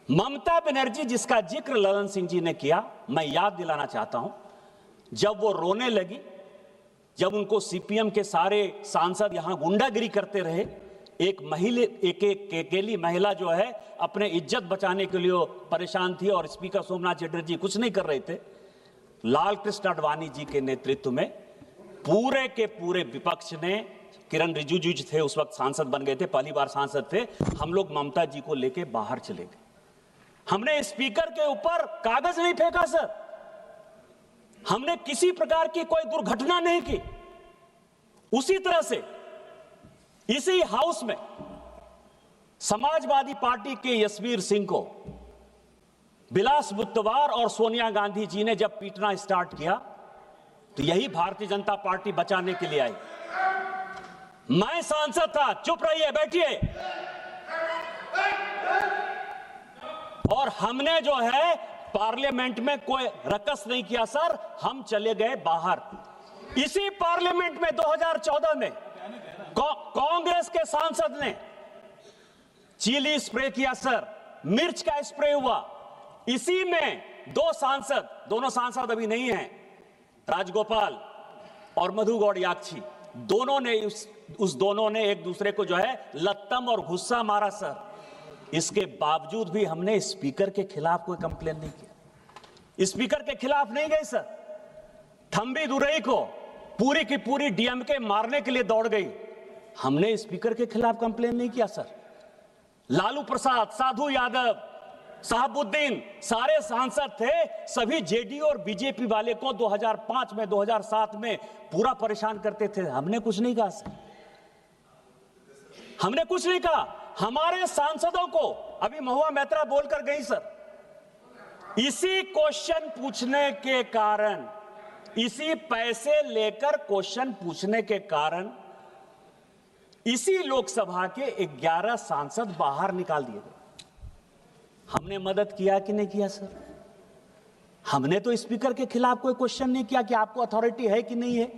ममता बनर्जी, जिसका जिक्र ललन सिंह जी ने किया, मैं याद दिलाना चाहता हूं, जब वो रोने लगी, जब उनको सीपीएम के सारे सांसद यहां गुंडागिरी करते रहे, एक अकेली महिला जो है अपने इज्जत बचाने के लिए परेशान थी और स्पीकर सोमनाथ चटर्जी कुछ नहीं कर रहे थे। लाल कृष्ण आडवाणी जी के नेतृत्व में पूरे के पूरे विपक्ष ने, किरण रिजिजू जी थे उस वक्त सांसद बन गए थे, पहली बार सांसद थे, हम लोग ममता जी को लेके बाहर चले गए। हमने स्पीकर के ऊपर कागज नहीं फेंका सर, हमने किसी प्रकार की कोई दुर्घटना नहीं की। उसी तरह से इसी हाउस में समाजवादी पार्टी के यशवीर सिंह को बिलास बुद्धवार और सोनिया गांधी जी ने जब पीटना स्टार्ट किया तो यही भारतीय जनता पार्टी बचाने के लिए आई। मैं सांसद था, चुप रहिए, बैठिए, और हमने जो है पार्लियामेंट में कोई रकस नहीं किया सर, हम चले गए बाहर। इसी पार्लियामेंट में 2014 में कांग्रेस के सांसद ने चिली स्प्रे किया सर, मिर्च का स्प्रे हुआ। इसी में दोनों सांसद अभी नहीं हैं, राजगोपाल और मधु गौड़ याक्षी, दोनों ने एक दूसरे को जो है लत्तम और गुस्सा मारा सर। इसके बावजूद भी हमने स्पीकर के खिलाफ कोई कंप्लेन नहीं किया, स्पीकर के खिलाफ नहीं गए सर। थंबी दुरई को पूरी की पूरी डीएमके मारने के लिए दौड़ गई, हमने स्पीकर के खिलाफ कंप्लेन नहीं किया सर। लालू प्रसाद, साधु यादव, साहबुद्दीन, सारे सांसद थे, सभी जेडीयू और बीजेपी वाले को 2005 में 2007 में पूरा परेशान करते थे, हमने कुछ नहीं कहा सर, हमने कुछ नहीं कहा। हमारे सांसदों को, अभी महुआ मैत्रा बोलकर गई सर, इसी क्वेश्चन पूछने के कारण, इसी पैसे लेकर क्वेश्चन पूछने के कारण इसी लोकसभा के 11 सांसद बाहर निकाल दिए गए। हमने मदद किया कि नहीं किया सर? हमने तो स्पीकर के खिलाफ कोई क्वेश्चन नहीं किया कि आपको अथॉरिटी है कि नहीं है।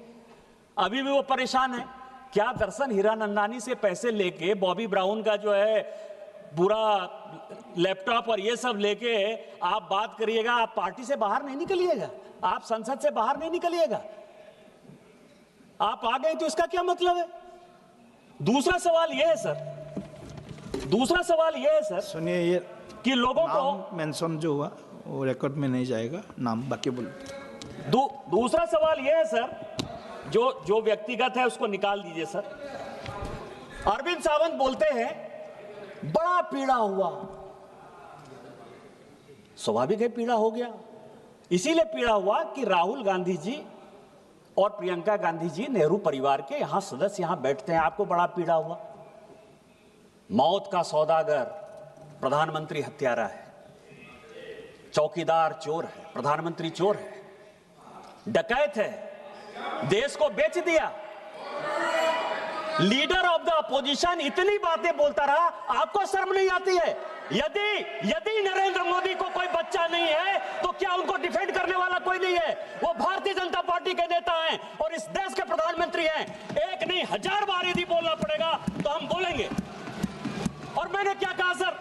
अभी भी वो परेशान है। क्या दर्शन हीरानंदानी से पैसे लेके, बॉबी ब्राउन का जो है पूरा लैपटॉप और ये सब लेके आप बात करिएगा, आप पार्टी से बाहर नहीं निकलिएगा, आप संसद से बाहर नहीं निकलिएगा, आप आ गए तो इसका क्या मतलब है? दूसरा सवाल यह है सर, दूसरा सवाल यह है सर, सुनिए, ये कि लोगों को मेंशन जो हुआ वो रिकॉर्ड में नहीं जाएगा, नाम बाकी बोलो। दूसरा सवाल यह है सर, जो व्यक्तिगत है उसको निकाल दीजिए सर। अरविंद सावंत बोलते हैं बड़ा पीड़ा हुआ, स्वाभाविक है पीड़ा हो गया, इसीलिए पीड़ा हुआ कि राहुल गांधी जी और प्रियंका गांधी जी नेहरू परिवार के यहां सदस्य यहां बैठते हैं, आपको बड़ा पीड़ा हुआ। मौत का सौदागर प्रधानमंत्री हत्यारा है, चौकीदार चोर है, प्रधानमंत्री चोर है, डकैत है, देश को बेच दिया, लीडर ऑफ द अपोजिशन इतनी बातें बोलता रहा, आपको शर्म नहीं आती है? यदि नरेंद्र मोदी को कोई बच्चा नहीं है तो क्या उनको डिफेंड करने वाला कोई नहीं है? वो भारतीय जनता पार्टी के नेता हैं और इस देश के प्रधानमंत्री हैं। एक नहीं 1000 बार यदि बोलना पड़ेगा तो हम बोलेंगे। और मैंने क्या कहा सर?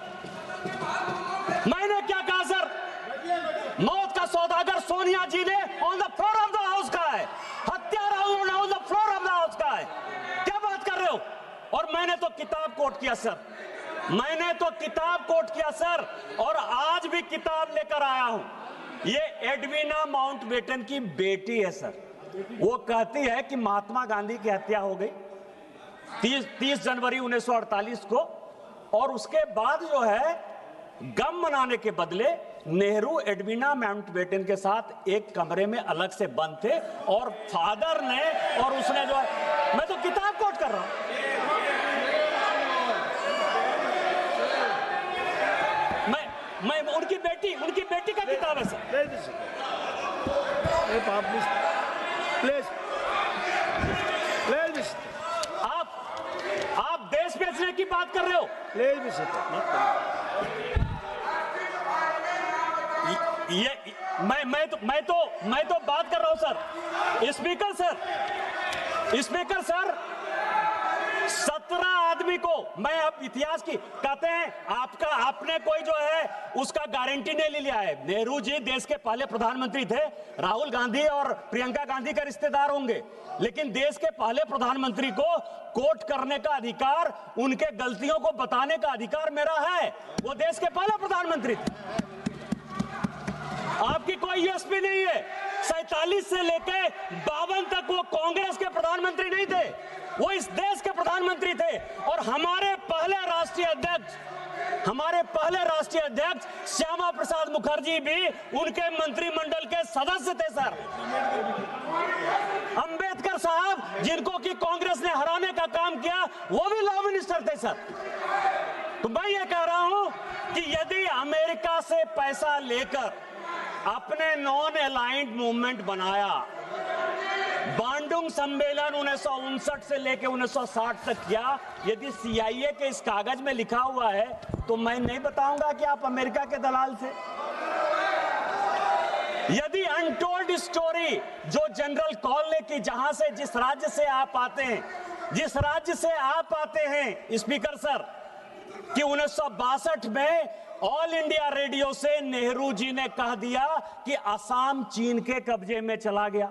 मैंने क्या कहा सर? मौत का सौदागर सोनिया जी ने on the floor of the house कहा है, हत्यारा उन्होंने on the floor of the house कहा है। क्या बात कर रहे हो? और मैंने तो किताब कोट किया सर, मैंने तो किताब कोट किया सर, और आज भी किताब लेकर आया हूं। ये एडविना माउंटबेटन की बेटी है सर, वो कहती है कि महात्मा गांधी की हत्या हो गई 30 जनवरी 1948 को, और उसके बाद जो है गम मनाने के बदले नेहरू एडविना माउंटबेटन के साथ एक कमरे में अलग से बंद थे, और फादर ने और उसने जो है, मैं तो किताब कोट कर रहा हूं, मैं उनकी बेटी का किताब है सर। आप देश बेचने की बात कर रहे हो? मैं तो बात कर रहा हूं सर। स्पीकर सर, 17 आदमी पृथ्वी को मैं अब इतिहास की कहते हैं आपने कोई जो है उसका गारंटी नहीं ले लिया है। नेहरू जी देश के पहले प्रधानमंत्री थे, राहुल गांधी और प्रियंका गांधी का रिश्तेदार होंगे, लेकिन देश के पहले प्रधानमंत्री को कोट करने का अधिकार, उनके गलतियों को बताने का अधिकार मेरा है। वो देश के पहले प्रधानमंत्री थे। आपकी कोई यूएसपी नहीं है। 47 से लेके 52 तक वो कांग्रेस के प्रधानमंत्री नहीं थे, वो इस देश के प्रधानमंत्री थे। और हमारे पहले राष्ट्रीय अध्यक्ष श्यामा प्रसाद मुखर्जी भी उनके मंत्रिमंडल के सदस्य थे सर। अंबेडकर साहब, जिनको कि कांग्रेस ने हराने का काम किया, वो भी लॉ मिनिस्टर थे सर। तो मैं ये कह रहा हूं कि यदि अमेरिका से पैसा लेकर अपने नॉन अलाइंड मूवमेंट बनाया, बांडुंग सम्मेलन 1959 से लेकर 1960 तक किया, यदि CIA के इस कागज में लिखा हुआ है तो मैं नहीं बताऊंगा कि आप अमेरिका के दलाल थे। यदि अनटोल्ड स्टोरी जो जनरल कॉल ने की, जहां से जिस राज्य से आप आते हैं स्पीकर सर, कि 1962 में ऑल इंडिया रेडियो से नेहरू जी ने कह दिया कि असम चीन के कब्जे में चला गया।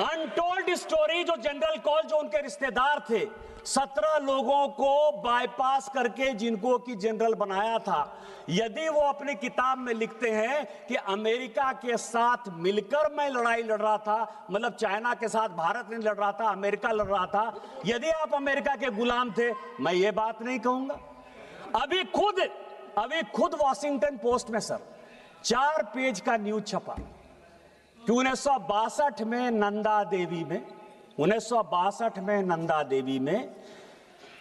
अनटोल्ड स्टोरी जो जनरल कॉल जो उनके रिश्तेदार थे, 17 लोगों को बाईपास करके जिनको कि जनरल बनाया था, यदि वो अपनी किताब में लिखते हैं कि अमेरिका के साथ मिलकर मैं लड़ाई लड़ रहा था, मतलब चाइना के साथ भारत नहीं लड़ रहा था, अमेरिका लड़ रहा था, यदि आप अमेरिका के गुलाम थे, मैं ये बात नहीं कहूंगा। अभी खुद वॉशिंगटन पोस्ट में सर 4 पेज का न्यूज छपा कि 1962 में नंदा देवी में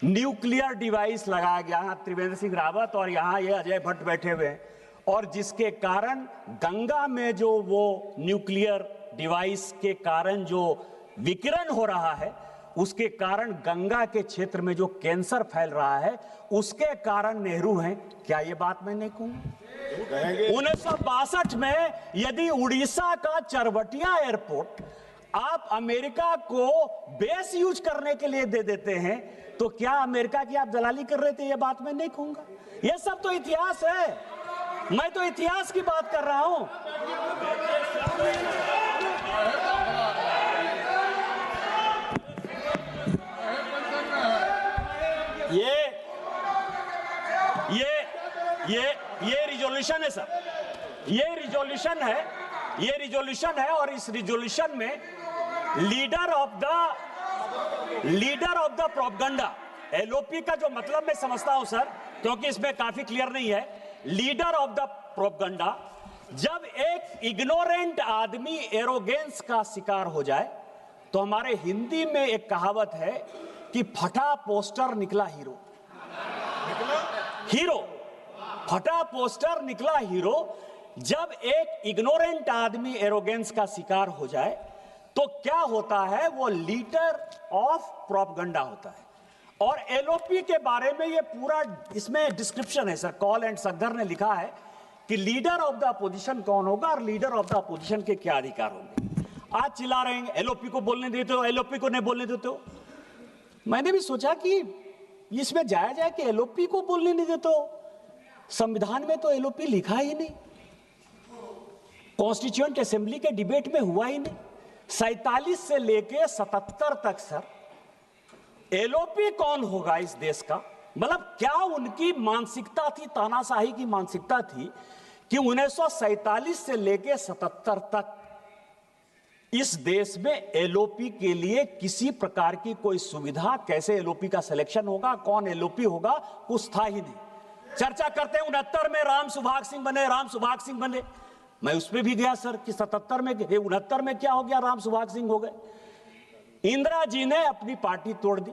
न्यूक्लियर डिवाइस लगाया गया। त्रिवेंद्र सिंह रावत और यहाँ ये अजय भट्ट बैठे हुए हैं, और जिसके कारण गंगा में जो वो न्यूक्लियर डिवाइस के कारण जो विकिरण हो रहा है, उसके कारण गंगा के क्षेत्र में जो कैंसर फैल रहा है, उसके कारण नेहरू हैं। क्या ये बात मैं नहीं कहूंगा? 1962 में यदि उड़ीसा का चरवटिया एयरपोर्ट आप अमेरिका को बेस यूज करने के लिए दे देते हैं, तो क्या अमेरिका की आप दलाली कर रहे थे? ये बात मैं नहीं कहूंगा। ये सब तो इतिहास है, मैं तो इतिहास की बात कर रहा हूं। ये रिजोल्यूशन है सर, ये रिजोल्यूशन है और इस रिजोल्यूशन में leader of the propaganda, LOP का जो मतलब मैं समझता हूं सर, क्योंकि इसमें काफी क्लियर नहीं है। लीडर ऑफ द प्रोपगंडा, जब एक इग्नोरेंट आदमी एरोगेंस का शिकार हो जाए, तो हमारे हिंदी में एक कहावत है कि फटा पोस्टर निकला हीरो। फटा पोस्टर निकला हीरो। जब एक इग्नोरेंट आदमी एरोगेंस का शिकार हो जाए तो क्या होता है? वो लीडर ऑफ प्रोपगंडा होता है। और LOP के बारे में ये पूरा इसमें डिस्क्रिप्शन है सर। कॉल एंड सगदर ने लिखा है कि लीडर ऑफ द अपोजिशन कौन होगा और लीडर ऑफ द अपोजिशन के क्या अधिकार होंगे। आज चिल्ला रहे हैं LOP को बोलने देते हो, LOP को नहीं बोलने देते हो। मैंने भी सोचा कि इसमें जायज है कि LOP को बोलने नहीं देते हो। संविधान में तो LOP लिखा ही नहीं, कॉन्स्टिट्यूएंट असेंबली के डिबेट में हुआ ही नहीं। 47 से लेके 77 तक सर LOP कौन होगा इस देश का? मतलब क्या उनकी मानसिकता थी, तानाशाही की मानसिकता थी कि 1947 से लेके 77 तक इस देश में LOP के लिए किसी प्रकार की कोई सुविधा, कैसे LOP का सिलेक्शन होगा, कौन LOP होगा, कुछ था ही नहीं। चर्चा करते हैं 69 में राम सुभाग सिंह बने। मैं उसमें भी गया सर कि 77 में 69 में क्या हो गया, राम सुभाग सिंह हो गए। इंदिरा जी ने अपनी पार्टी तोड़ दी,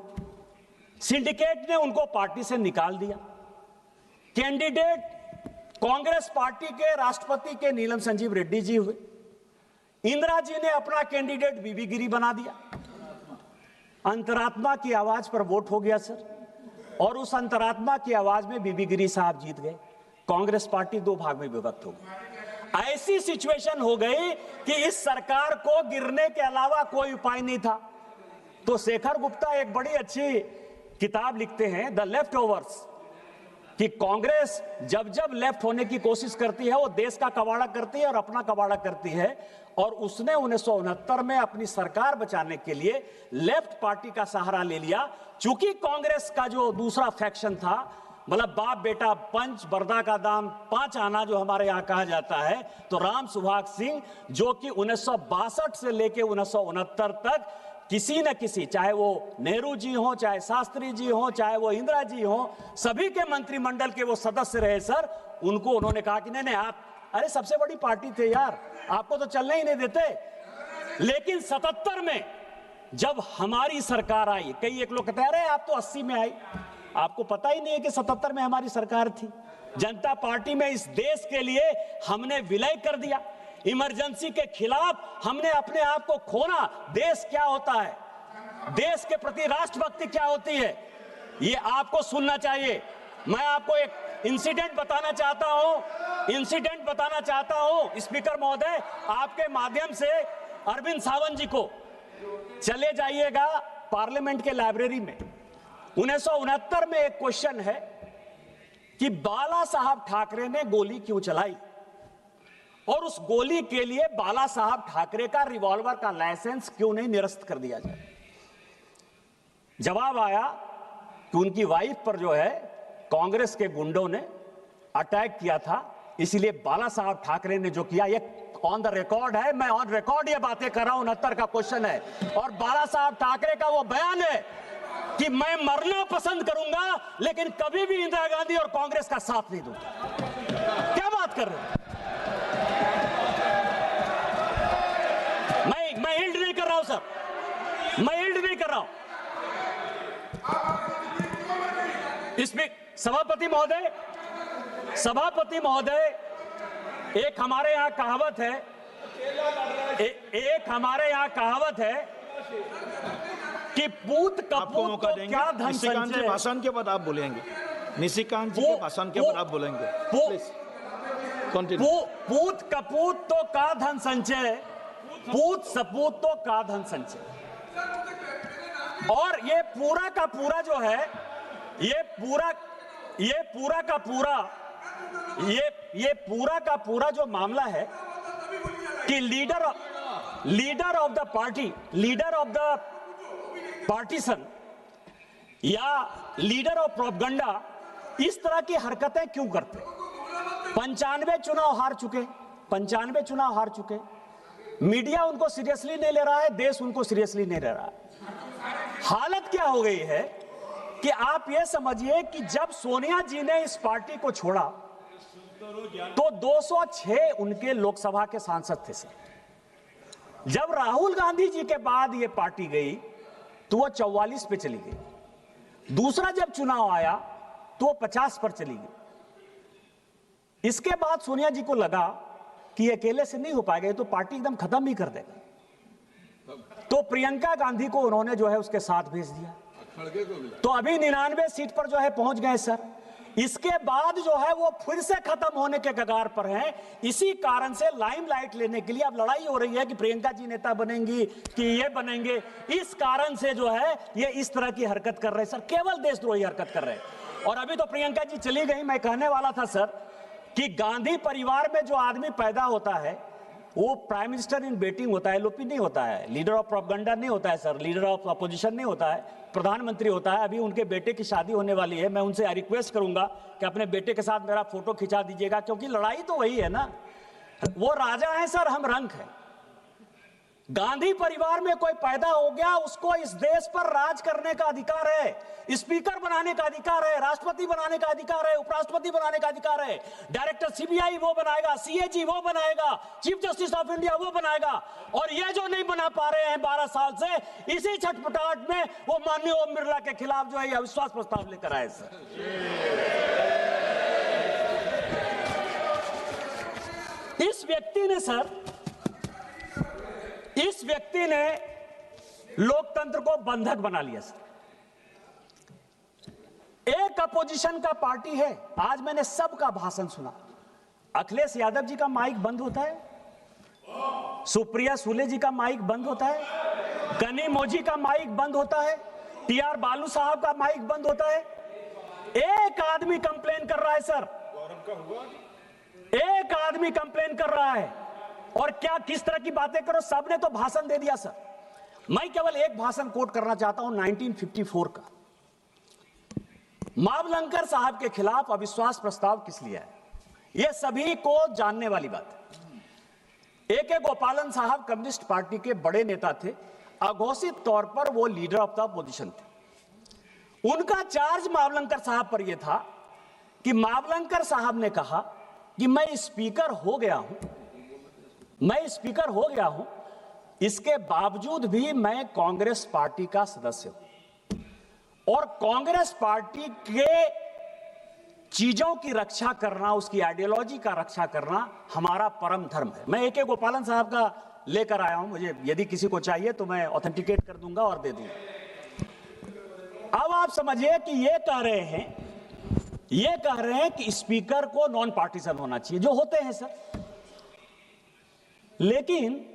सिंडिकेट ने उनको पार्टी से निकाल दिया। कैंडिडेट कांग्रेस पार्टी के राष्ट्रपति के नीलम संजीव रेड्डी जी हुए। इंदिरा जी ने अपना कैंडिडेट बीबी गिरी बना दिया। अंतरात्मा की आवाज पर वोट हो गया सर, और उस अंतरात्मा की आवाज में बीबी गिरी साहब जीत गए। कांग्रेस पार्टी 2 भाग में विभक्त हो गई। ऐसी सिचुएशन हो गई कि इस सरकार को गिरने के अलावा कोई उपाय नहीं था। तो शेखर गुप्ता एक बड़ी अच्छी किताब लिखते हैं, द लेफ्ट ओवर्स, कि कांग्रेस जब जब लेफ्ट होने की कोशिश करती है वो देश का कबाड़ा करती है और अपना कबाड़ा करती है। और उसने 1969 में अपनी सरकार बचाने के लिए लेफ्ट पार्टी का सहारा ले लिया। चूंकि कांग्रेस का जो दूसरा फैक्शन था, मतलब बाप बेटा पंच, बरदा का दाम 5 आना जो हमारे यहां कहा जाता है, तो राम सुभाग सिंह जो कि 1962 से लेके 1969 तक किसी न किसी, चाहे वो नेहरू जी हो, चाहे शास्त्री जी हो, चाहे वो इंदिरा जी हो, सभी के मंत्रिमंडल के वो सदस्य रहे सर। उनको उन्होंने कहा कि नहीं नहीं आप, अरे सबसे बड़ी पार्टी थे यार, आपको तो चलने ही नहीं देते। लेकिन 77 में जब हमारी सरकार आई, कई एक लोग कहते हैं अरे आप तो 80 में आई, आपको पता ही नहीं है कि 77 में हमारी सरकार थी। जनता पार्टी में इस देश के लिए हमने विलय कर दिया। इमरजेंसी के खिलाफ हमने अपने आप को खोना। देश क्या होता है, देश के प्रति राष्ट्रभक्ति क्या होती है, ये आपको सुनना चाहिए। मैं आपको एक इंसिडेंट बताना चाहता हूं स्पीकर महोदय, आपके माध्यम से अरविंद सावंत जी को, चले जाइएगा पार्लियामेंट के लाइब्रेरी में। 1969 में एक क्वेश्चन है कि बाला साहब ठाकरे ने गोली क्यों चलाई और उस गोली के लिए बाला साहब ठाकरे का रिवॉल्वर का लाइसेंस क्यों नहीं निरस्त कर दिया जाए। जवाब आया कि उनकी वाइफ पर जो है कांग्रेस के गुंडों ने अटैक किया था, इसलिए बाला साहब ठाकरे ने जो किया, ये ऑन द रिकॉर्ड है, मैं ऑन रिकॉर्ड ये बातें कर रहा हूं। 69 का क्वेश्चन है और बाला साहब ठाकरे का वो बयान है कि मैं मरना पसंद करूंगा लेकिन कभी भी इंदिरा गांधी और कांग्रेस का साथ नहीं दूंगा। क्या बात कर रहे हैं? मैं हिल्ड नहीं कर रहा हूं सर, मैं हिल्ड नहीं कर रहा हूं। इसमें सभापति महोदय, एक हमारे यहां कहावत है, कि पूत कपूत तो क्या धन संचय। भाषण के बाद आप बोलेंगे, निशिकांत जी के भाषण के बाद आप बोलेंगे। पूत कपूत तो का धन संचय, पूत सपूत तो का धन संचय। और ये पूरा का पूरा जो है, ये पूरा का पूरा जो मामला है कि leader of the party, leader of the partition या लीडर ऑफ प्रोपगंडा इस तरह की हरकतें क्यों करते? 95 चुनाव हार चुके, मीडिया उनको सीरियसली नहीं ले रहा है, देश उनको सीरियसली नहीं ले रहा है। हालत क्या हो गई है कि आप ये समझिए कि जब सोनिया जी ने इस पार्टी को छोड़ा तो 206 उनके लोकसभा के सांसद थे सर। जब राहुल गांधी जी के बाद ये पार्टी गई तो वो 44 पे चली गई। दूसरा जब चुनाव आया तो वो 50 पर चली गई। इसके बाद सोनिया जी को लगा कि अकेले से नहीं हो पाएगा, तो पार्टी एकदम खत्म ही कर देगा, तो प्रियंका गांधी को उन्होंने जो है उसके साथ भेज दिया। तो अभी 99 सीट पर जो है पहुंच गए सर। इसके बाद जो है वो फिर से खत्म होने के कगार पर हैं। इसी कारण से लाइमलाइट लेने के लिए अब लड़ाई हो रही है कि प्रियंका जी नेता बनेंगी कि ये बनेंगे। इस कारण से जो है ये इस तरह की हरकत कर रहे हैं सर, केवल देशद्रोही हरकत कर रहे हैं। और अभी तो प्रियंका जी चली गई। मैं कहने वाला था सर कि गांधी परिवार में जो आदमी पैदा होता है वो प्राइम मिनिस्टर इन वेटिंग होता है, एलओपी नहीं होता है, लीडर ऑफ प्रोपगेंडा नहीं होता है सर, लीडर ऑफ अपोजिशन नहीं होता है, प्रधानमंत्री होता है। अभी उनके बेटे की शादी होने वाली है, मैं उनसे रिक्वेस्ट करूंगा कि अपने बेटे के साथ मेरा फोटो खिंचा दीजिएगा, क्योंकि लड़ाई तो वही है ना। वो राजा है सर, हम रंक हैं। गांधी परिवार में कोई पैदा हो गया, उसको इस देश पर राज करने का अधिकार है, स्पीकर बनाने का अधिकार है, राष्ट्रपति बनाने का अधिकार है, उपराष्ट्रपति बनाने का अधिकार है, डायरेक्टर सीबीआई वो बनाएगा, सीएजी वो बनाएगा, चीफ जस्टिस ऑफ इंडिया वो बनाएगा। और ये जो नहीं बना पा रहे हैं 12 साल से, इसी छटपटाहट में वो माननीय ओम बिरला के खिलाफ जो है अविश्वास प्रस्ताव लेकर आए सर। इस व्यक्ति ने लोकतंत्र को बंधक बना लिया सर। एक अपोजिशन का पार्टी है, आज मैंने सबका भाषण सुना, अखिलेश यादव जी का माइक बंद होता है, सुप्रिया सुले जी का माइक बंद होता है, कनी मोजी का माइक बंद होता है, टीआर बालू साहब का माइक बंद होता है। एक आदमी कंप्लेन कर रहा है सर, एक आदमी कंप्लेन कर रहा है। और क्या किस तरह की बातें करो, सबने तो भाषण दे दिया सर। मैं केवल एक भाषण कोट करना चाहता हूं 1954 का। मावलंकर साहब के खिलाफ अविश्वास प्रस्ताव किस लिए है, यह सभी को जानने वाली बात है। ए.के. गोपालन साहब कम्युनिस्ट पार्टी के बड़े नेता थे, अघोषित तौर पर वो लीडर ऑफ द अपोजिशन थे। उनका चार्ज मावलंकर साहब पर यह था कि मावलंकर साहब ने कहा कि मैं स्पीकर हो गया हूं, इसके बावजूद भी मैं कांग्रेस पार्टी का सदस्य हूं और कांग्रेस पार्टी के चीजों की रक्षा करना, उसकी आइडियोलॉजी का रक्षा करना हमारा परम धर्म है। मैं ए.के. गोपालन साहब का लेकर आया हूं, मुझे यदि किसी को चाहिए तो मैं ऑथेंटिकेट कर दूंगा और दे दूंगा। अब आप समझिए कि ये कह रहे हैं कि स्पीकर को नॉन पार्टीसन होना चाहिए, जो होते हैं सर। लेकिन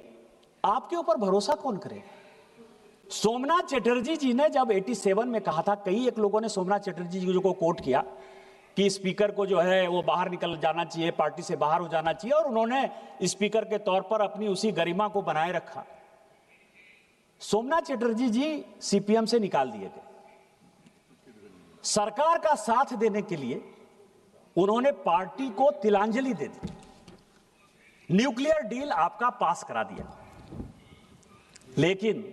आपके ऊपर भरोसा कौन करेगा? सोमनाथ चटर्जी जी ने जब 87 में कहा था, कई एक लोगों ने सोमनाथ चटर्जी जी को कोट किया कि स्पीकर को जो है वो बाहर निकल जाना चाहिए, पार्टी से बाहर हो जाना चाहिए, और उन्होंने स्पीकर के तौर पर अपनी उसी गरिमा को बनाए रखा। सोमनाथ चटर्जी जी सीपीएम से निकाल दिए गए। सरकार का साथ देने के लिए उन्होंने पार्टी को तिलांजलि दे दी, न्यूक्लियर डील आपका पास करा दिया। लेकिन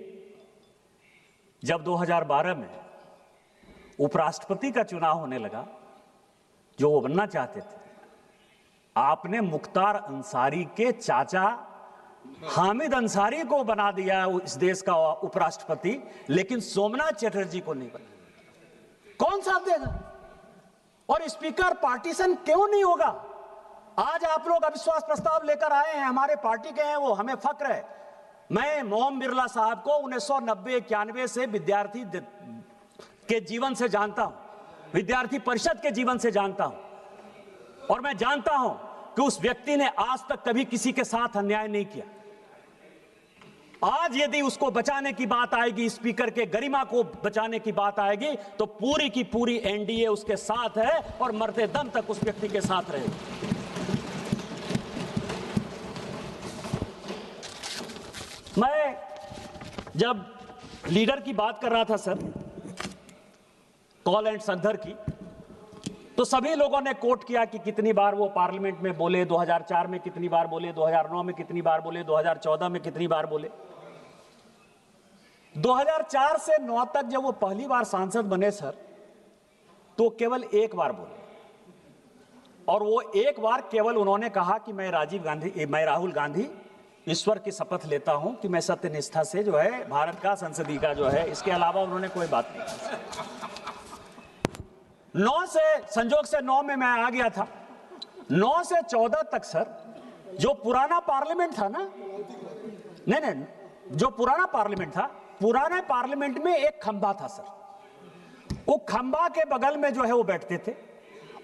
जब 2012 में उपराष्ट्रपति का चुनाव होने लगा, जो वो बनना चाहते थे, आपने मुख्तार अंसारी के चाचा हामिद अंसारी को बना दिया इस देश का उपराष्ट्रपति, लेकिन सोमनाथ चटर्जी को नहीं बना। कौन साथ देगा? और स्पीकर पार्टीशन क्यों नहीं होगा? आज आप लोग अविश्वास प्रस्ताव लेकर आए हैं, हमारे पार्टी के हैं वो, हमें फक्र है। मैं मोहन बिरला साहब को 1990-91 से विद्यार्थी के जीवन से जानता हूं, विद्यार्थी परिषद के जीवन से जानता हूं, और मैं जानता हूं कि उस व्यक्ति ने आज तक कभी किसी के साथ अन्याय नहीं किया। आज यदि उसको बचाने की बात आएगी, स्पीकर के गरिमा को बचाने की बात आएगी, तो पूरी की पूरी एनडीए उसके साथ है और मरते दम तक उस व्यक्ति के साथ रहेगी। मैं जब लीडर की बात कर रहा था सर, कॉल एंड संघर की, तो सभी लोगों ने कोट किया कि कितनी बार वो पार्लियामेंट में बोले, 2004 में कितनी बार बोले, 2009 में कितनी बार बोले, 2014 में कितनी बार बोले। 2004 से 9 तक जब वो पहली बार सांसद बने सर, तो केवल एक बार बोले, और वो एक बार केवल उन्होंने कहा कि मैं राहुल गांधी ईश्वर की शपथ लेता हूं कि मैं सत्य निष्ठा से जो है भारत का संसदीय का जो है, इसके अलावा उन्होंने कोई बात नहीं की। 9 से संजोग से 9 में मैं आ गया था। 9 से 14 तक सर, जो पुराना पार्लियामेंट था ना, नहीं, जो पुराना पार्लियामेंट था, पुराने पार्लियामेंट में एक खंबा था सर। वो खंबा के बगल में जो है वो बैठते थे,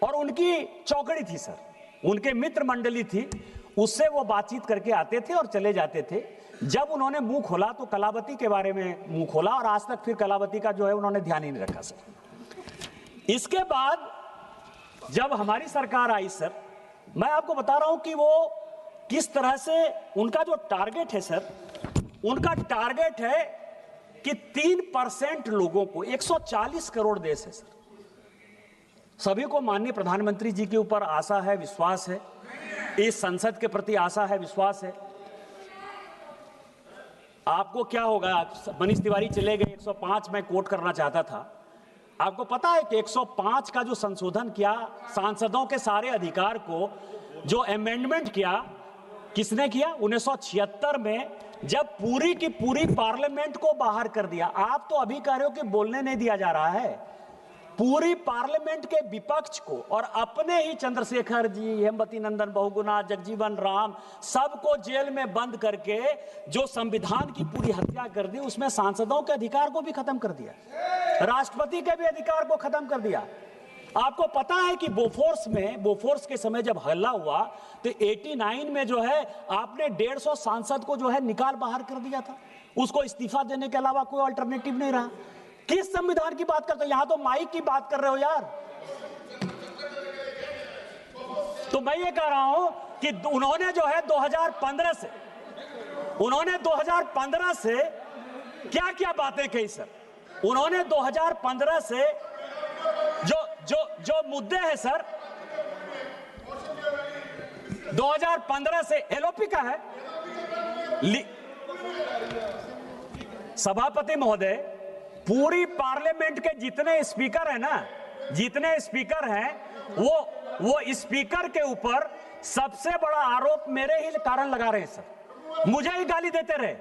और उनकी चौकड़ी थी सर, उनके मित्र मंडली थी, उससे वो बातचीत करके आते थे और चले जाते थे। जब उन्होंने मुंह खोला तो कलावती के बारे में मुंह खोला, और आज तक फिर कलावती का जो है उन्होंने ध्यान ही नहीं रखा सर। इसके बाद जब हमारी सरकार आई सर, मैं आपको बता रहा हूं कि वो किस तरह से, उनका जो टारगेट है सर, उनका टारगेट है कि 3% लोगों को, 140 करोड़ देश है सर, सभी को माननीय प्रधानमंत्री जी के ऊपर आशा है, विश्वास है, इस संसद के प्रति आशा है, विश्वास है। आपको क्या होगा, मनीष तिवारी चले गए, 105 मैं कोट करना चाहता था। आपको पता है कि 105 का जो संशोधन किया, सांसदों के सारे अधिकार को जो अमेंडमेंट किया, किसने किया? 1976 में, जब पूरी की पूरी पार्लियामेंट को बाहर कर दिया। आप तो अभी कह रहे हो कि बोलने नहीं दिया जा रहा है। पूरी पार्लियामेंट के विपक्ष को और अपने ही चंद्रशेखर जी, हेमवती नंदन बहुगुणा, जगजीवन राम, सबको जेल में बंद करके जो संविधान की पूरी हत्या कर दी, उसमें सांसदों के अधिकार को भी खत्म कर दिया, राष्ट्रपति के भी अधिकार को खत्म कर दिया। आपको पता है कि बोफोर्स के समय जब हल्ला हुआ तो 89 में जो है आपने 150 सांसद को जो है निकाल बाहर कर दिया था, उसको इस्तीफा देने के अलावा कोई अल्टरनेटिव नहीं रहा। किस संविधान की बात करते हो? यहां तो माइक की बात कर रहे हो यार। तो मैं ये कह रहा हूं कि उन्होंने जो है 2015 से क्या क्या बातें कही सर। उन्होंने 2015 से जो मुद्दे हैं सर, 2015 से एलओपी का है। सभापति महोदय, पूरी पार्लियामेंट के जितने स्पीकर हैं ना, जितने स्पीकर हैं वो स्पीकर के ऊपर सबसे बड़ा आरोप मेरे ही कारण लगा रहे हैं सर, मुझे ही गाली देते रहे।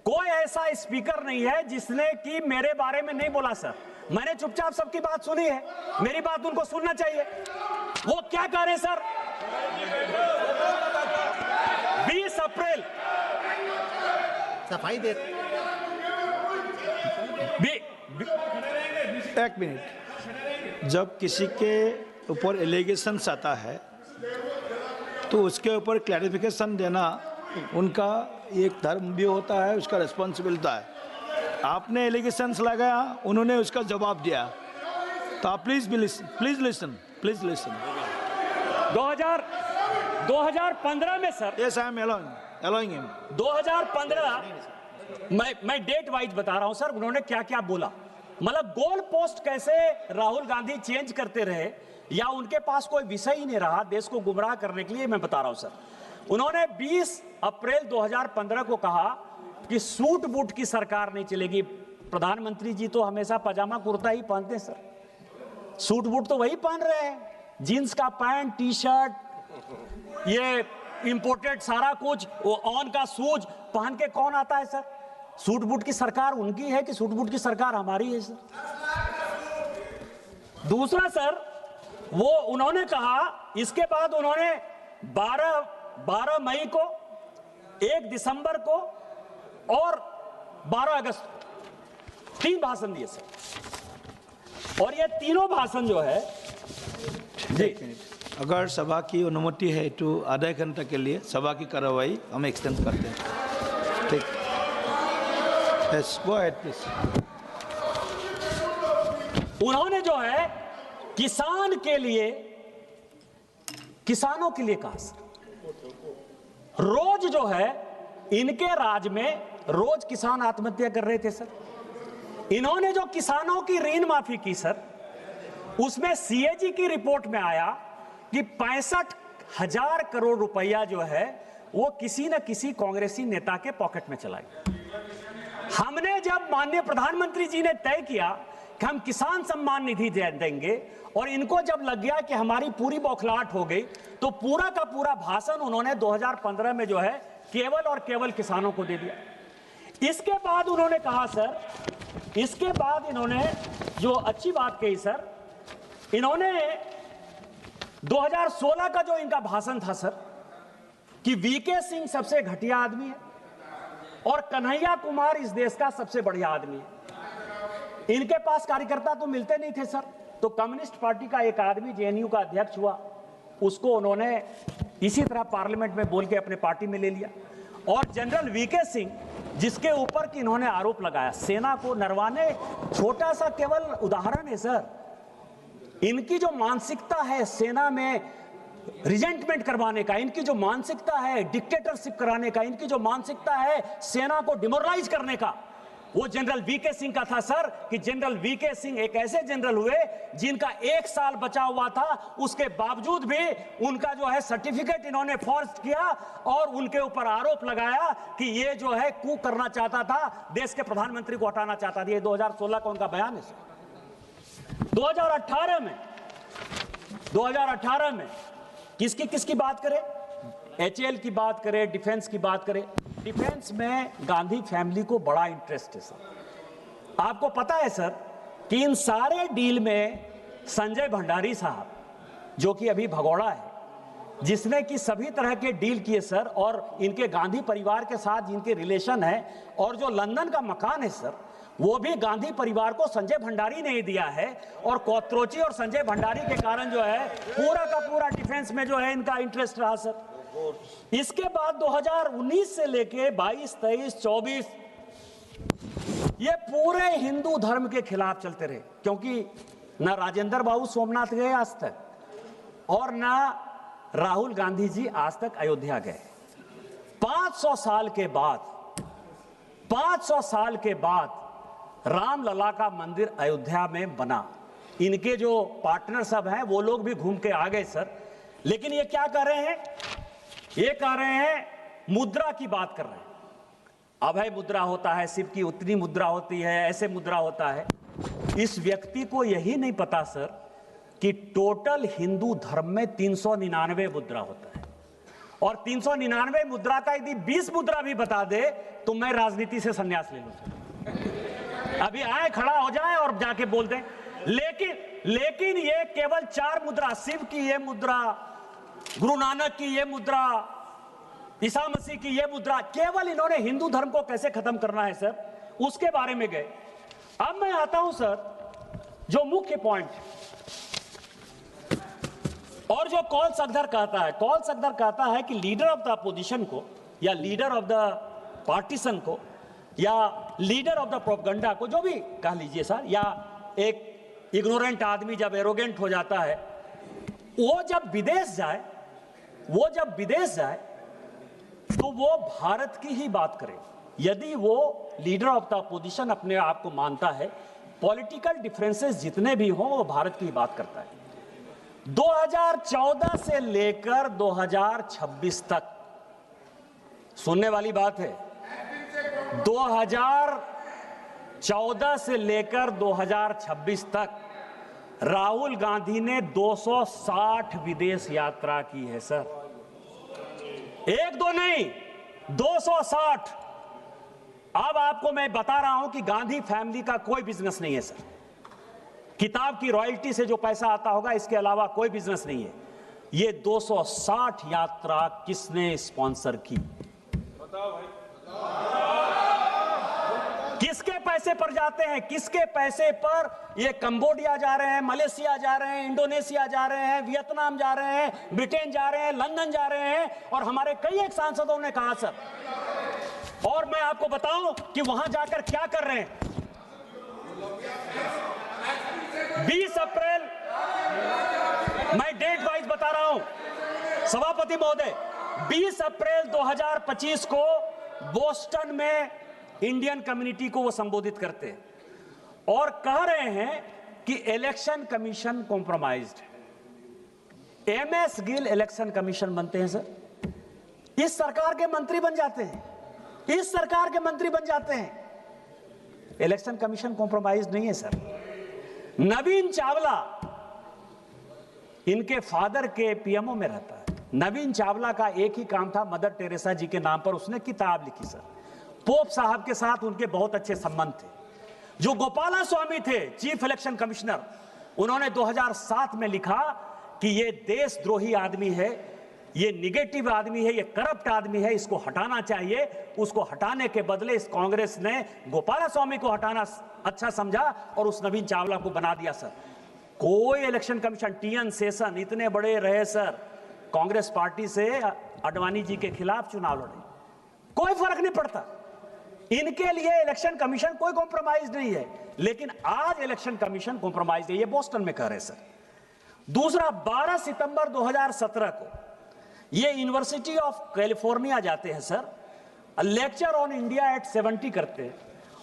कोई ऐसा स्पीकर नहीं है जिसने कि मेरे बारे में नहीं बोला सर। मैंने चुपचाप सबकी बात सुनी है, मेरी बात उनको सुनना चाहिए। वो क्या कह रहे हैं सर? 20 अप्रैल सफाई दे। एक मिनट, जब किसी के ऊपर एलिगेशंस आता है तो उसके ऊपर क्लैरिफिकेशन देना उनका एक धर्म भी होता है, उसका रिस्पॉन्सिबिलिटी है। आपने एलिगेशंस लगाया, उन्होंने उसका जवाब दिया, तो आप प्लीज लिसन 2015 में sir. Yes, I am allowing him. 2015 मैं डेट वाइज बता रहा हूं सर, उन्होंने क्या क्या बोला। मतलब गोल पोस्ट कैसे राहुल गांधी चेंज करते रहे, या उनके पास कोई विषय ही नहीं रहा देश को गुमराह करने के लिए, मैं बता रहा हूं सर। उन्होंने 20 अप्रैल 2015 को कहा कि सूट बूट की सरकार नहीं चलेगी। प्रधानमंत्री जी तो हमेशा पजामा कुर्ता ही पहनते हैं सर, सूट बूट तो वही पहन रहे हैं, जीन्स का पैंट, टी शर्ट, ये इंपोर्टेड सारा कुछ, वो ऑन का शूज पहन के कौन आता है सर? सूट बूट की सरकार उनकी है कि सूट बूट की सरकार हमारी है सर? दूसरा सर, वो उन्होंने कहा, इसके बाद उन्होंने 12 मई को, 1 दिसंबर को और 12 अगस्त को 3 भाषण दिए सर। और ये तीनों भाषण जो है जी, अगर सभा की अनुमति है तो आधे घंटे के लिए सभा की कार्रवाई हम एक्सटेंड करते हैं। ठीक, यस, गो अहेड प्लीज। उन्होंने जो है किसानों के लिए कहा सर। रोज जो है इनके राज में रोज किसान आत्महत्या कर रहे थे सर। इन्होंने जो किसानों की ऋण माफी की सर, उसमें सीएजी की रिपोर्ट में आया कि 65,000 करोड़ रुपया जो है वो किसी न किसी कांग्रेसी नेता के पॉकेट में चला गया। हमने जब माननीय प्रधानमंत्री जी ने तय किया कि हम किसान सम्मान निधि देंगे, और इनको जब लग गया कि हमारी पूरी बौखलाहट हो गई, तो पूरा का पूरा भाषण उन्होंने 2015 में जो है केवल और केवल किसानों को दे दिया। इसके बाद उन्होंने कहा सर, इसके बाद इन्होंने जो अच्छी बात कही सर, इन्होंने 2016 का जो इनका भाषण था सर, कि वीके सिंह सबसे घटिया आदमी है और कन्हैया कुमार इस देश का सबसे बढ़िया आदमी है। इनके पास कार्यकर्ता तो मिलते नहीं थे सर, तो कम्युनिस्ट पार्टी का एक आदमी जेएनयू का अध्यक्ष हुआ, उसको उन्होंने इसी तरह पार्लियामेंट में बोल के अपने पार्टी में ले लिया। और जनरल वीके सिंह, जिसके ऊपर कि इन्होंने आरोप लगाया सेना को नरवाने, छोटा सा केवल उदाहरण है सर। इनकी जो मानसिकता है सेना में रिजेंटमेंट करवाने का, इनकी जो मानसिकता है डिक्टेटरशिप कराने का, इनकी जो मानसिकता है सेना को डिमोरलाइज करने का, वो जनरल वीके सिंह का था सर। कि जनरल वीके सिंह एक ऐसे जनरल हुए जिनका 1 साल बचा हुआ था, उसके बावजूद भी उनका जो है सर्टिफिकेट इन्होंने फॉर्ज किया और उनके ऊपर आरोप लगाया कि ये जो है कू करना चाहता था, देश के प्रधानमंत्री को हटाना चाहता था। ये 2016 का उनका बयान है सर। 2018 में किसकी बात करें? एचएएल की बात करें, डिफेंस की बात करें। डिफेंस में गांधी फैमिली को बड़ा इंटरेस्ट है सर। आपको पता है सर कि इन सारे डील में संजय भंडारी साहब, जो कि अभी भगोड़ा है, जिसने कि सभी तरह के डील किए सर, और इनके गांधी परिवार के साथ जिनके रिलेशन है, और जो लंदन का मकान है सर, वो भी गांधी परिवार को संजय भंडारी ने ही दिया है, और कोत्रोची और संजय भंडारी के कारण जो है पूरा का पूरा डिफेंस में जो है इनका इंटरेस्ट रहा सर। इसके बाद 2019 से लेके 22, 23, 24 ये पूरे हिंदू धर्म के खिलाफ चलते रहे, क्योंकि ना राजेंद्र बाबू सोमनाथ गए आज तक और ना राहुल गांधी जी आज तक अयोध्या गए। 500 साल के बाद रामलला का मंदिर अयोध्या में बना। इनके जो पार्टनर सब हैं वो लोग भी घूम के आ गए सर। लेकिन ये क्या कर रहे हैं? ये कह रहे हैं मुद्रा की बात कर रहे हैं। अभय मुद्रा होता है, शिव की उतनी मुद्रा होती है, ऐसे मुद्रा होता है। इस व्यक्ति को यही नहीं पता सर कि टोटल हिंदू धर्म में 399 मुद्रा होता है, और 399 मुद्रा का यदि 20 मुद्रा भी बता दे तो मैं राजनीति से संन्यास ले लूं। अभी आए, खड़ा हो जाए और जाके बोल दें। लेकिन ये केवल 4 मुद्रा, शिव की ये मुद्रा, गुरु नानक की ये मुद्रा, ईसा मसीह की ये मुद्रा, केवल इन्होंने हिंदू धर्म को कैसे खत्म करना है सर, उसके बारे में गए। अब मैं आता हूं सर जो मुख्य पॉइंट, और जो कॉल सगदर कहता है कि लीडर ऑफ द अपोजिशन को या लीडर ऑफ द पार्टीशन को या लीडर ऑफ द प्रोपगंडा को, जो भी कह लीजिए सर, या एक इग्नोरेंट आदमी जब एरोगेंट हो जाता है, वो जब विदेश जाए तो वो भारत की ही बात करे। यदि वो लीडर ऑफ द अपोजिशन अपने आप को मानता है, पॉलिटिकल डिफरेंसेस जितने भी हों वो भारत की ही बात करता है। 2014 से लेकर 2026 तक, सुनने वाली बात है, 2014 से लेकर 2026 तक राहुल गांधी ने 260 विदेश यात्रा की है सर। 1-2 नहीं, 260। अब आपको मैं बता रहा हूं कि गांधी फैमिली का कोई बिजनेस नहीं है सर। किताब की रॉयल्टी से जो पैसा आता होगा, इसके अलावा कोई बिजनेस नहीं है। ये 260 यात्रा किसने स्पॉन्सर की? बताओ भाई। किसके पैसे पर जाते हैं? किसके पैसे पर ये कंबोडिया जा रहे हैं, मलेशिया जा रहे हैं, इंडोनेशिया जा रहे हैं, वियतनाम जा रहे हैं, ब्रिटेन जा रहे हैं, लंदन जा रहे हैं? और हमारे कई एक सांसदों ने कहा सर, और मैं आपको बताऊं कि वहां जाकर क्या कर रहे हैं। 20 अप्रैल, मैं डेट वाइज बता रहा हूं सभापति महोदय, 20 अप्रैल 2025 को बोस्टन में इंडियन कम्युनिटी को वो संबोधित करते हैं और कह रहे हैं कि election commission compromised. MS Gill election commission बनते हैं सर, इस सरकार के मंत्री बन जाते हैं, इलेक्शन कमीशन कॉम्प्रोमाइज नहीं है सर। नवीन चावला इनके फादर के पीएमओ में रहता है। नवीन चावला का एक ही काम था, मदर टेरेसा जी के नाम पर उसने किताब लिखी सर। पोप साहब के साथ उनके बहुत अच्छे संबंध थे। जो गोपाला स्वामी थे चीफ इलेक्शन कमिश्नर, उन्होंने 2007 में लिखा कि ये देशद्रोही आदमी है, ये निगेटिव आदमी है, ये करप्ट आदमी है, इसको हटाना चाहिए। उसको हटाने के बदले इस कांग्रेस ने गोपाला स्वामी को हटाना अच्छा समझा और उस नवीन चावला को बना दिया सर। कोई इलेक्शन कमीशन, टीएन शेषन इतने बड़े रहे सर, कांग्रेस पार्टी से अडवाणी जी के खिलाफ चुनाव लड़े, कोई फर्क नहीं पड़ता। इनके लिए इलेक्शन कमीशन कोई कॉम्प्रोमाइज नहीं है, लेकिन आज इलेक्शन कमीशन कॉम्प्रोमाइज है, ये बोस्टन में कह रहे सर। दूसरा, 12 सितंबर 2017 को ये यूनिवर्सिटी ऑफ कैलिफोर्निया जाते हैं sir, lecture on India at 70 करते हैं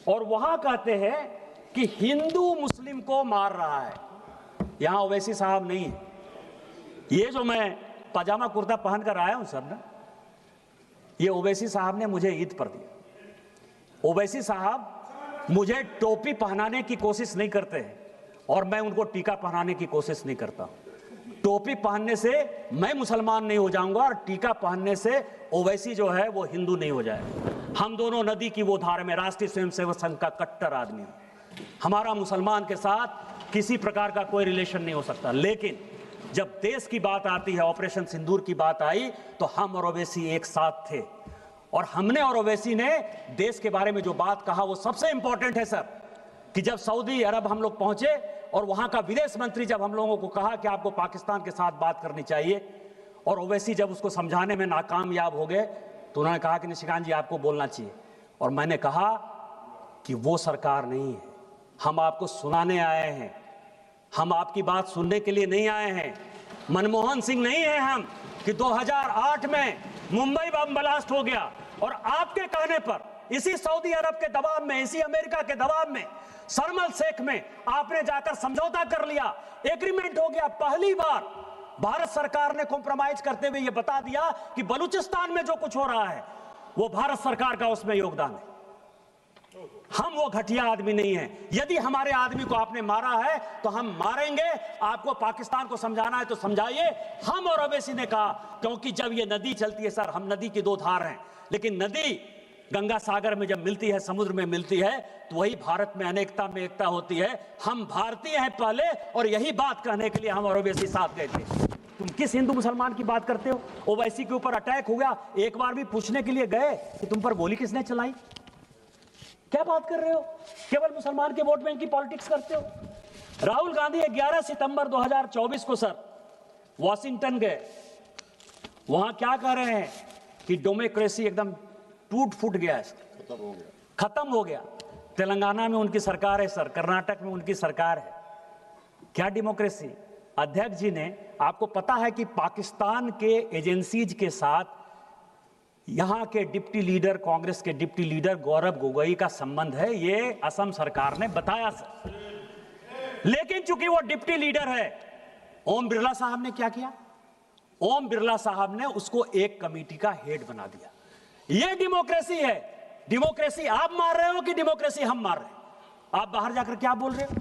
और वहां कहते हैं कि हिंदू मुस्लिम को मार रहा है। यहां ओवैसी साहब नहीं है। ये जो मैं पजामा कुर्ता पहन कर आया हूं सर ना, ये ओवैसी साहब ने मुझे ईद पर दिया। ओवैसी साहब मुझे टोपी पहनाने की कोशिश नहीं करते हैं और मैं उनको टीका पहनाने की कोशिश नहीं करता। टोपी पहनने से मैं मुसलमान नहीं हो जाऊंगा और टीका पहनने से ओवैसी जो है वो हिंदू नहीं हो जाएगा। हम दोनों नदी की वो धार में, राष्ट्रीय स्वयंसेवक संघ का कट्टर आदमी हूं। हमारा मुसलमान के साथ किसी प्रकार का कोई रिलेशन नहीं हो सकता, लेकिन जब देश की बात आती है, ऑपरेशन सिंदूर की बात आई, तो हम और ओवैसी एक साथ थे और हमने और ओवैसी ने देश के बारे में जो बात कहा वो सबसे इंपॉर्टेंट है सर। कि जब सऊदी अरब हम लोग पहुंचे और वहां का विदेश मंत्री जब हम लोगों को कहा कि आपको पाकिस्तान के साथ बात करनी चाहिए, और ओवैसी जब उसको समझाने में नाकामयाब हो गए तो उन्होंने कहा कि निशिकांत जी आपको बोलना चाहिए। और मैंने कहा कि वो सरकार नहीं है, हम आपको सुनाने आए हैं, हम आपकी बात सुनने के लिए नहीं आए हैं। मनमोहन सिंह नहीं है हम कि 2008 में मुंबई बम ब्लास्ट हो गया और आपके कहने पर इसी सऊदी अरब के दबाव में, इसी अमेरिका के दबाव में, शर्म अल शेख में आपने जाकर समझौता कर लिया, एग्रीमेंट हो गया। पहली बार भारत सरकार ने कॉम्प्रोमाइज करते हुए यह बता दिया कि बलूचिस्तान में जो कुछ हो रहा है वो भारत सरकार का उसमें योगदान है। हम वो घटिया आदमी नहीं हैं। यदि हमारे आदमी को आपने मारा है तो हम मारेंगे। आपको पाकिस्तान को समझाना है तो समझाइए। हम और ओवैसी ने कहा, क्योंकि जब ये नदी चलती है सर, हम नदी की दो धार हैं, लेकिन नदी गंगा सागर में जब मिलती है, समुद्र में मिलती है, तो वही भारत में अनेकता में एकता होती है। हम भारतीय हैं पहले, और यही बात कहने के लिए हम और ओवैसी साथ गए थे। तुम किस हिंदू मुसलमान की बात करते हो? ओवैसी के ऊपर अटैक हो गया, एक बार भी पूछने के लिए गए कि तुम पर गोली किसने चलाई? क्या बात कर रहे हो? केवल मुसलमान के वोट बैंक की पॉलिटिक्स करते हो। राहुल गांधी 11 सितंबर 2024 को सर वॉशिंगटन गए। वहां क्या कह रहे हैं कि डेमोक्रेसी एकदम टूट फूट गया है, खत्म हो गया। तेलंगाना में उनकी सरकार है सर, कर्नाटक में उनकी सरकार है। क्या डेमोक्रेसी? अध्यक्ष जी ने, आपको पता है कि पाकिस्तान के एजेंसीज के साथ यहां के डिप्टी लीडर, कांग्रेस के डिप्टी लीडर गौरव गोगोई का संबंध है, ये असम सरकार ने बताया सर। लेकिन चूंकि वो डिप्टी लीडर है, ओम बिरला साहब ने क्या किया? ओम बिरला साहब ने उसको एक कमेटी का हेड बना दिया। ये डेमोक्रेसी है। डेमोक्रेसी आप मार रहे हो कि डेमोक्रेसी हम मार रहे हैं? आप बाहर जाकर क्या बोल रहे हो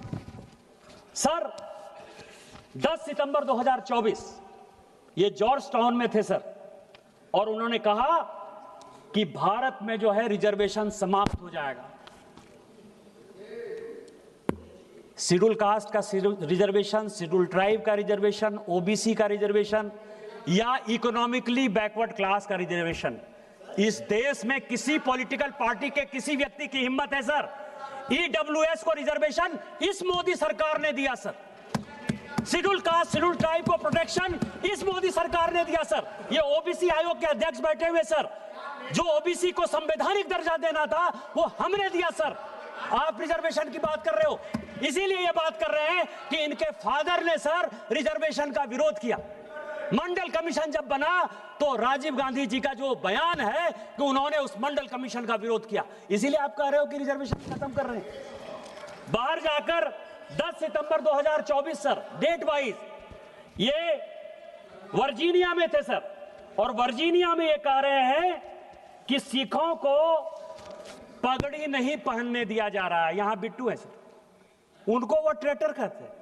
सर? 10 सितंबर 2024 ये जॉर्ज टाउन में थे सर, और उन्होंने कहा कि भारत में जो है रिजर्वेशन समाप्त हो जाएगा। शेड्यूल कास्ट का रिजर्वेशन, शेड्यूल ट्राइब का रिजर्वेशन, ओबीसी का रिजर्वेशन या इकोनॉमिकली बैकवर्ड क्लास का रिजर्वेशन, इस देश में किसी पॉलिटिकल पार्टी के किसी व्यक्ति की हिम्मत है सर? ईडब्ल्यूएस को रिजर्वेशन इस मोदी सरकार ने दिया sir. Schedule caste, schedule tribe को प्रोटेक्शन इस मोदी सरकार ने दिया सर। ये ओबीसी आयोग के अध्यक्ष बैठे हुए सर, जो ओबीसी को संवैधानिक दर्जा देना था वो हमने दिया सर। आप रिजर्वेशन की बात कर रहे हो। इसीलिए ये बात कर रहे हैं कि इनके फादर ने सर रिजर्वेशन का विरोध किया। मंडल कमीशन जब बना तो राजीव गांधी जी का जो बयान है कि उन्होंने उस मंडल कमीशन का विरोध किया। इसीलिए आप कह रहे हो कि रिजर्वेशन खत्म कर रहे हैं। बाहर जाकर 10 सितंबर 2024 सर, डेट वाइज ये वर्जीनिया में थे सर, और वर्जीनिया में ये कह रहे हैं कि सिखों को पगड़ी नहीं पहनने दिया जा रहा है। यहां बिट्टू है सर, उनको वो ट्रेटर कहते हैं।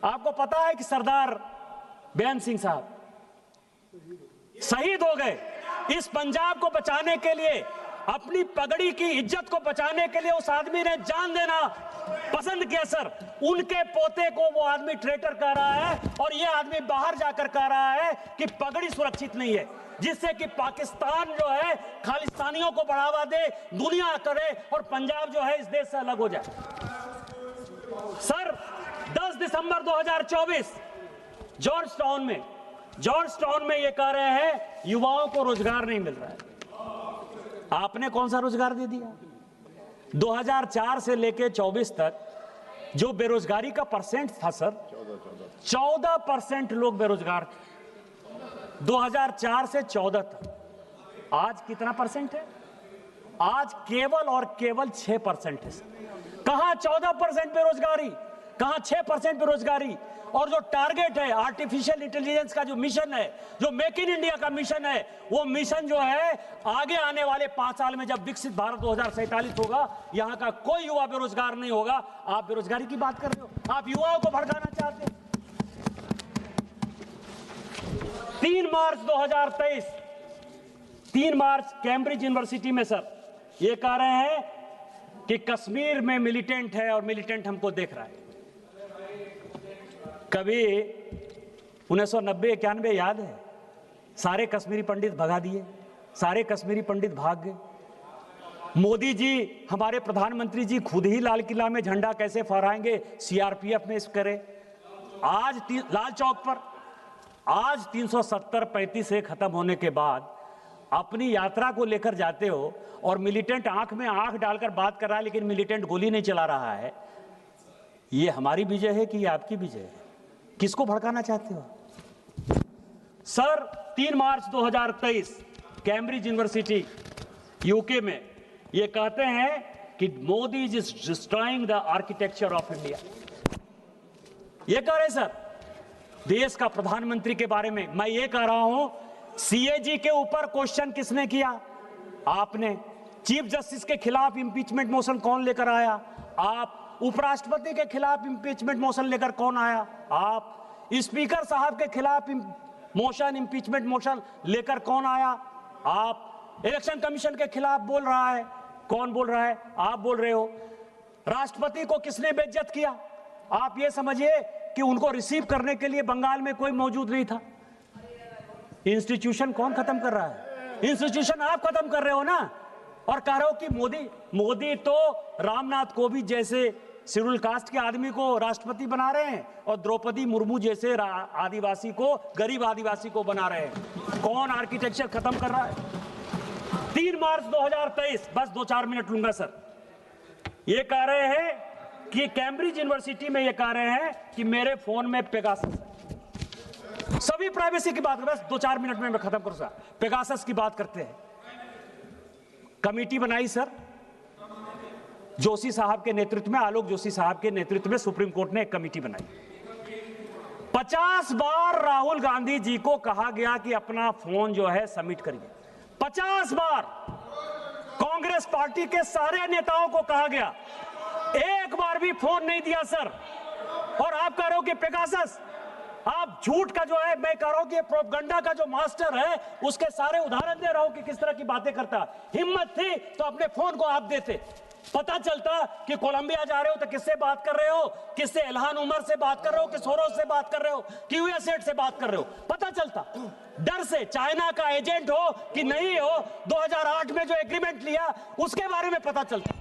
आपको पता है कि सरदार बेअंत सिंह साहब शहीद हो गए। इस पंजाब को बचाने के लिए, अपनी पगड़ी की इज्जत को बचाने के लिए उस आदमी ने जान देना पसंद किया सर। उनके पोते को वो आदमी ट्रेटर कह रहा है, और ये आदमी बाहर जाकर कह रहा है कि पगड़ी सुरक्षित नहीं है, जिससे कि पाकिस्तान जो है खालिस्तानियों को बढ़ावा दे, दुनिया करे, और पंजाब जो है इस देश से अलग हो जाए। सर 10 दिसंबर 2024 जॉर्ज टाउन में ये कह रहे हैं युवाओं को रोजगार नहीं मिल रहा है। आपने कौन सा रोजगार दे दिया? 2004 से लेके 24 तक जो बेरोजगारी का परसेंट था सर, 14% लोग बेरोजगार थे 2004 से 14 तक। आज कितना परसेंट है? आज केवल और केवल 6% है सर। कहां 14% बेरोजगारी, कहां 6% बेरोजगारी? और जो टारगेट है आर्टिफिशियल इंटेलिजेंस का जो मिशन है, जो मेक इन इंडिया का मिशन है, वो मिशन जो है आगे आने वाले 5 साल में जब विकसित भारत 2047 होगा, यहां का कोई युवा बेरोजगार नहीं होगा। आप बेरोजगारी की बात कर रहे हो, आप युवाओं को भड़काना चाहते हैं। 3 मार्च 2023, 3 मार्च कैम्ब्रिज यूनिवर्सिटी में सर ये कह रहे हैं कि कश्मीर में मिलिटेंट है और मिलिटेंट हमको देख रहा है। कभी 1990-91 याद है? सारे कश्मीरी पंडित भगा दिए, सारे कश्मीरी पंडित भाग गए। मोदी जी, हमारे प्रधानमंत्री जी खुद ही लाल किला में झंडा कैसे फहराएंगे, सीआरपीएफ में इस करे। आज लाल चौक पर आज 370-35 से खत्म होने के बाद अपनी यात्रा को लेकर जाते हो और मिलिटेंट आंख में आंख डालकर बात कर रहा है, लेकिन मिलिटेंट गोली नहीं चला रहा है। ये हमारी विजय है कि ये आपकी विजय है? किसको भड़काना चाहते हो सर? 3 मार्च 2023 कैम्ब्रिज यूनिवर्सिटी यूके में ये कहते हैं कि Modi is destroying the architecture of India. ये कह रहे सर देश का प्रधानमंत्री के बारे में। मैं ये कह रहा हूं, सीएजी के ऊपर क्वेश्चन किसने किया? आपने। चीफ जस्टिस के खिलाफ इंपीचमेंट मोशन कौन लेकर आया? आप। उपराष्ट्रपति के खिलाफ इंपीचमेंट मोशन लेकर कौन आया? आप। स्पीकर साहब के खिलाफ मोशन, इंपीचमेंट मोशन लेकर कौन आया? आप। इलेक्शन कमीशन के खिलाफ बोल रहा है, कौन बोल रहा है? आप बोल रहे हो। राष्ट्रपति को किसने बेइज्जत किया? आप ये समझिए कि उनको रिसीव करने के लिए बंगाल में कोई मौजूद नहीं था। इंस्टीट्यूशन कौन खत्म कर रहा है? इंस्टीट्यूशन आप खत्म कर रहे हो ना। और कह रहे हो कि मोदी तो रामनाथ कोविंद जैसे शेड्यूल कास्ट के आदमी को राष्ट्रपति बना रहे हैं और द्रौपदी मुर्मू जैसे आदिवासी को, गरीब आदिवासी को बना रहे हैं। कौन आर्किटेक्चर खत्म कर रहा है? 3 मार्च 2023, बस 2-4 मिनट लूंगा सर। ये कह रहे हैं कि कैम्ब्रिज यूनिवर्सिटी में ये कह रहे हैं कि मेरे फोन में पेगासस है। सभी प्राइवेसी की बात, बस 2-4 मिनट में मैं खत्म करूंगा। पेगासस की बात करते हैं। कमेटी बनाई सर जोशी साहब के नेतृत्व में, आलोक जोशी साहब के नेतृत्व में सुप्रीम कोर्ट ने एक कमेटी बनाई। 50 बार राहुल गांधी जी को कहा गया कि अपना फोन जो है सबमिट करिए। 50 बार कांग्रेस पार्टी के सारे नेताओं को कहा गया, एक बार भी फोन नहीं दिया सर। और आप कह रहे हो कि पेगासस, आप झूठ का जो है, मैं कह रहा हूं कि प्रोपगंडा का जो मास्टर है उसके सारे उदाहरण दे रहा हूं कि किस तरह की बातें करता। हिम्मत थी तो अपने फोन को आप देते, पता चलता कि कोलंबिया जा रहे हो तो किससे बात कर रहे हो, किससे इल्हान उमर से बात कर रहे हो, कि सोरोस से बात कर रहे हो, कि यूएसएड से बात कर रहे हो, पता चलता। डर से चाइना का एजेंट हो कि नहीं हो, 2008 में जो एग्रीमेंट लिया उसके बारे में पता चलता।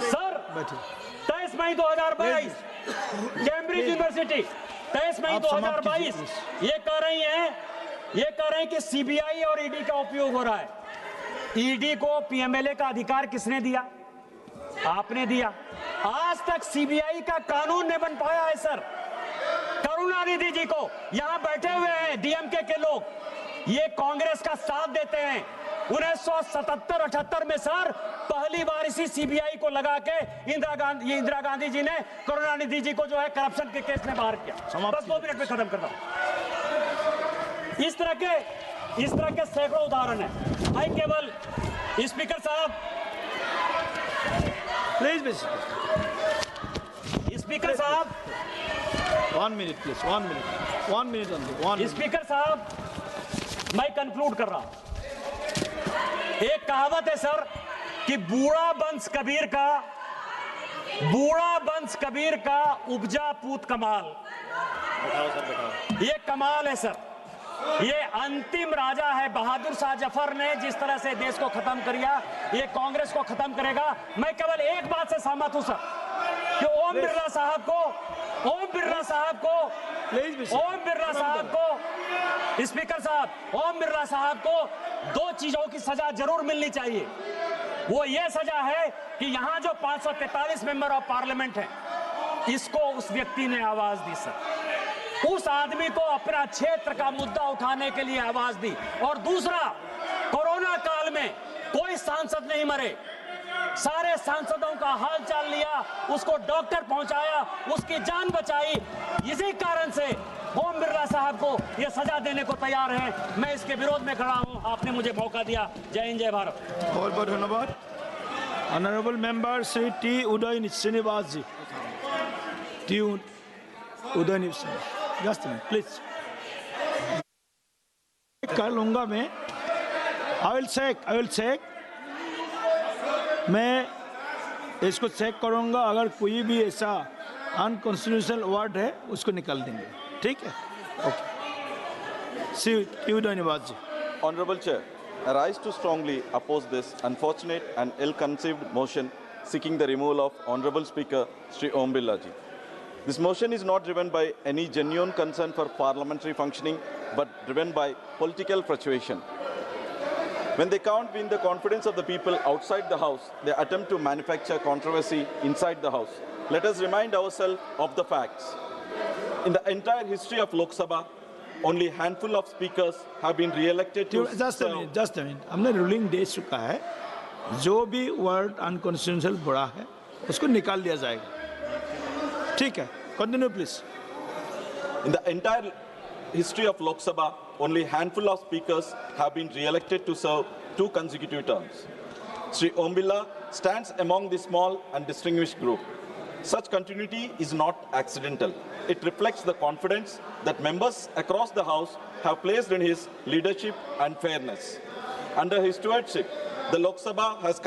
सर 23 मई 2022 कैम्ब्रिज यूनिवर्सिटी, 23 मई 2022 ये कह रहे हैं कि सीबीआई और ईडी का उपयोग हो रहा है। ईडी को पीएमएलए का अधिकार किसने दिया? आपने दिया। आज तक सीबीआई का कानून नहीं बन पाया है सर। करुणानिधि जी को, यहां बैठे हुए हैं डीएमके के लोग, ये कांग्रेस का साथ देते हैं। 1977-78 में सर पहली बार इसी सीबीआई को लगा के इंदिरा गांधी जी ने करुणानिधि जी को जो है करप्शन के केस में बाहर किया। बस 2 मिनट में खत्म करता हूं। इस तरह के सैकड़ों उदाहरण है। भाई केवल स्पीकर साहब, प्लीज स्पीकर साहब, 1 minute please, 1 minute only. Speaker साहब, मैं कंक्लूड कर रहा हूं। एक कहावत है सर कि बूढ़ा बंस कबीर का उपजा पूत कमाल। ये कमाल है सर। ये अंतिम राजा है। बहादुर शाह जफर ने जिस तरह से देश को खत्म किया, ये कांग्रेस को खत्म करेगा। मैं केवल एक बात से सहमत हूं सर कि ओम बिरला साहब को स्पीकर साहब, ओम बिरला साहब को 2 चीजों की सजा जरूर मिलनी चाहिए। वो ये सजा है कि यहां जो 543 मेंबर ऑफ पार्लियामेंट हैं, इसको उस व्यक्ति ने आवाज दी सर। उस आदमी को अपना क्षेत्र का मुद्दा उठाने के लिए आवाज दी। और दूसरा, कोरोना काल में कोई सांसद नहीं मरे, सारे सांसदों का हाल चाल लिया, उसको डॉक्टर पहुंचाया, उसकी जान बचाई। इसी कारण से ओम बिरला साहब को यह सजा देने को तैयार हैं। मैं इसके विरोध में खड़ा हूं। आपने मुझे मौका दिया। जय हिंद, जय भारत। बहुत बहुत धन्यवाद। Honourable member Shri T Uday Srinivas ji, T Uday just please कर लूंगा मैं। आई विल चेक, मैं इसको चेक करूंगा। अगर कोई भी ऐसा अनकॉन्स्टिट्यूशनल वर्ड है उसको निकाल देंगे, ठीक है? ओके। श्री उदय निवास जी। Honorable Chair, I rise to strongly oppose this unfortunate and ill-conceived motion seeking the removal of Honorable Speaker Sri Om Birla Ji. This motion is not driven by any genuine concern for parliamentary functioning, but driven by political persuasion. When they can't win the confidence of the people outside the House, they attempt to manufacture controversy inside the House. Let us remind ourselves of the facts. In the entire history of Lok Sabha, only a handful of speakers have been re-elected to just a minute हमने ruling दे चुका है, जो भी word unconstitutional बुरा है उसको निकाल दिया जाएगा. ठीक है, continue please. In the entire history of Lok Sabha, only a handful of speakers have been re-elected to serve 2 consecutive terms. Sri Om Birla stands among the small and distinguished group. Such continuity is not accidental. It reflects the confidence that members across the House have placed in his leadership and fairness. Under his stewardship, the Lok Sabha has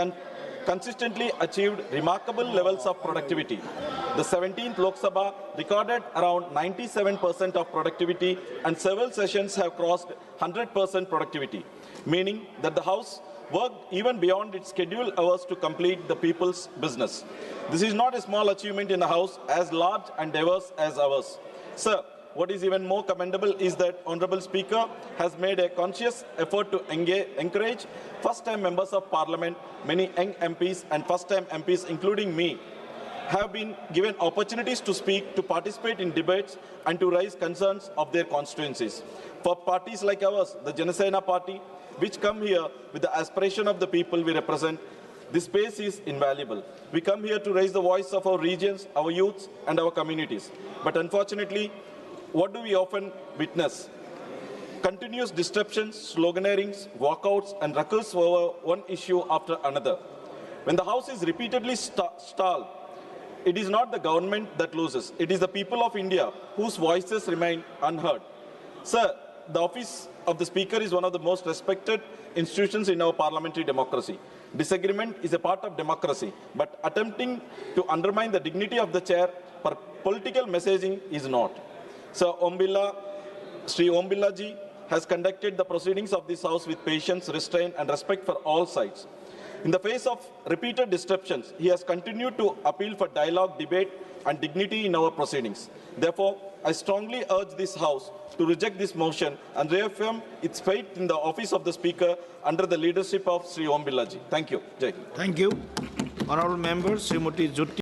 consistently achieved remarkable levels of productivity. The 17th Lok Sabha recorded around 97% of productivity, and several sessions have crossed 100% productivity, meaning that the House worked even beyond its scheduled hours to complete the people's business. This is not a small achievement in a House as large and diverse as ours. Sir, what is even more commendable is that Honorable Speaker has made a conscious effort to encourage first-time members of Parliament. Many young MPs and first-time MPs, including me, have been given opportunities to speak, to participate in debates, and to raise concerns of their constituencies. For parties like ours, the Janasena Party, which come here with the aspiration of the people we represent, this space is invaluable. We come here to raise the voice of our regions, our youths, and our communities. But unfortunately, what do we often witness? Continuous disruptions, sloganeerings, walkouts, and ruckus over one issue after another. When the House is repeatedly stalled, it is not the government that loses. It is the people of India whose voices remain unheard. Sir, the office of the Speaker is one of the most respected institutions in our parliamentary democracy. Disagreement is a part of democracy, but attempting to undermine the dignity of the chair for political messaging is not. Sir, Sri Om Birla Ji has conducted the proceedings of this House with patience, restraint, and respect for all sides. In the face of repeated disruptions, he has continued to appeal for dialogue, debate, and dignity in our proceedings. Therefore, I strongly urge this House to reject this motion and reaffirm its faith in the office of the Speaker under the leadership of Sri Om Birla Ji. Thank you. Jai Hind. Thank you. Honorable members, Srimati Jutti.